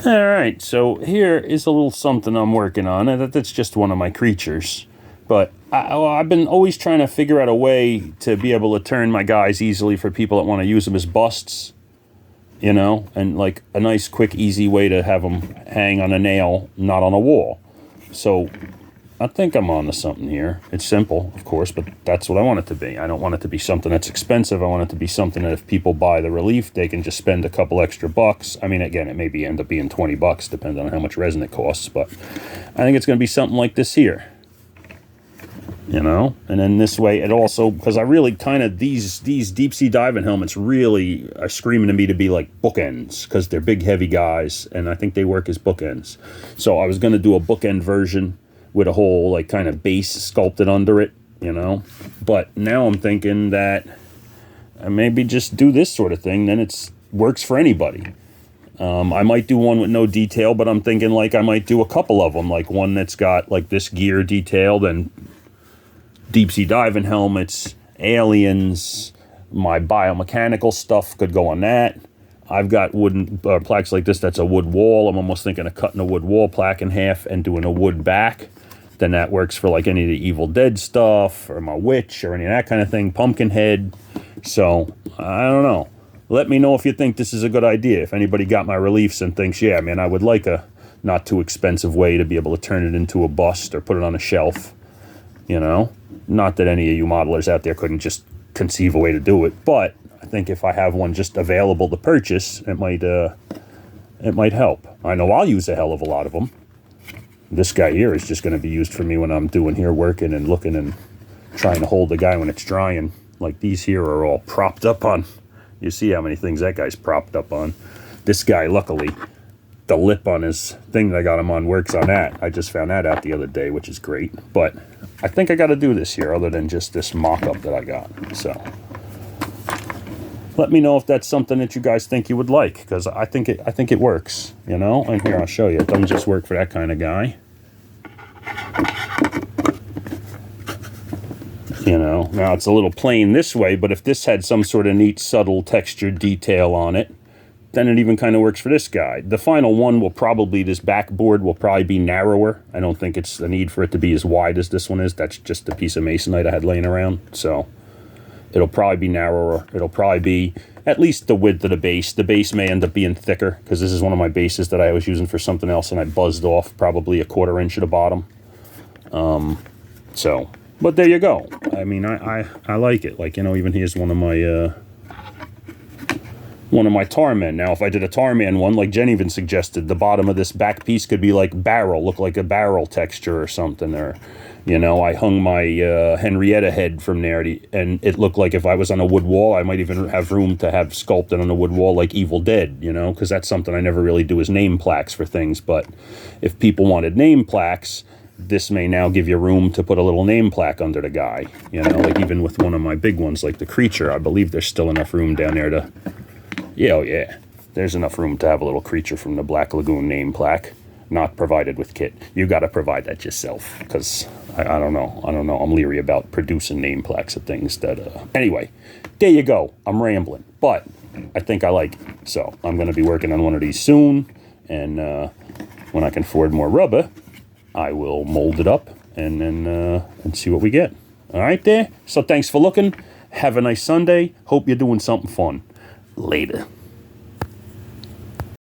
All right, so here is a little something I'm working on, and that's just one of my creatures. But I've been always trying to figure out a way to be able to turn my guys easily for people that want to use them as busts, you know, and like a nice, quick, easy way to have them hang on a nail, not on a wall. So I think I'm on to something here. It's simple, of course, but that's what I want it to be. I don't want it to be something that's expensive. I want it to be something that if people buy the relief, they can just spend a couple extra bucks. I mean, again, it maybe end up being 20 bucks, depending on how much resin it costs, but I think it's going to be something like this here. You know, and then this way it also, because I really kind of, these deep sea diving helmets really are screaming to me to be like bookends, because they're big, heavy guys, and I think they work as bookends. So I was going to do a bookend version with a whole like kind of base sculpted under it, you know, but now I'm thinking that I maybe just do this sort of thing, then it's works for anybody. I might do one with no detail, but I'm thinking like I might do a couple of them, like one that's got like this gear detailed and deep sea diving helmets, aliens, my biomechanical stuff could go on that. I've got wooden plaques like this. That's a wood wall. I'm almost thinking of cutting a wood wall plaque in half and doing a wood back. Then that works for like any of the Evil Dead stuff or my witch or any of that kind of thing. Pumpkinhead. So I don't know. Let me know if you think this is a good idea. If anybody got my reliefs and thinks, yeah, man, I would like a not too expensive way to be able to turn it into a bust or put it on a shelf. You know, not that any of you modelers out there couldn't just conceive a way to do it, but I think if I have one just available to purchase, it might help. I know I'll use a hell of a lot of them. This guy here is just going to be used for me when I'm doing here working and looking and trying to hold the guy when it's drying. Like these here are all propped up on. You see how many things that guy's propped up on. This guy, luckily, the lip on his thing that I got him on works on that. I just found that out the other day, which is great. But I think I got to do this here other than just this mock-up that I got. So let me know if that's something that you guys think you would like, because I think it works, you know. And here, I'll show you. It doesn't just work for that kind of guy. You know, now it's a little plain this way, but if this had some sort of neat, subtle textured detail on it, then it even kind of works for this guy. The final one will probably, this backboard will probably be narrower. I don't think it's the need for it to be as wide as this one is. That's just a piece of masonite I had laying around. So it'll probably be narrower. It'll probably be at least the width of the base. The base may end up being thicker, because this is one of my bases that I was using for something else, and I buzzed off probably a 1/4 inch at the bottom. So, but there you go. I mean, I like it. Like, you know, even here's one of my Tarman. Now, if I did a Tarman one, like Jen even suggested, the bottom of this back piece could be like barrel, look like a barrel texture or something. Or, you know, I hung my Henrietta head from there, and it looked like if I was on a wood wall, I might even have room to have sculpted on a wood wall like Evil Dead, you know, because that's something I never really do is name plaques for things. But if people wanted name plaques, this may now give you room to put a little name plaque under the guy, you know, like even with one of my big ones, like the creature, I believe there's still enough room down there to... Yeah, oh yeah, there's enough room to have a little creature from the Black Lagoon name plaque, not provided with kit. You got to provide that yourself, because I don't know. I'm leery about producing name plaques of things that... Anyway, there you go. I'm rambling, but I think I like it. So I'm going to be working on one of these soon, and when I can afford more rubber, I will mold it up and then and see what we get. All right there? So thanks for looking. Have a nice Sunday. Hope you're doing something fun. Later.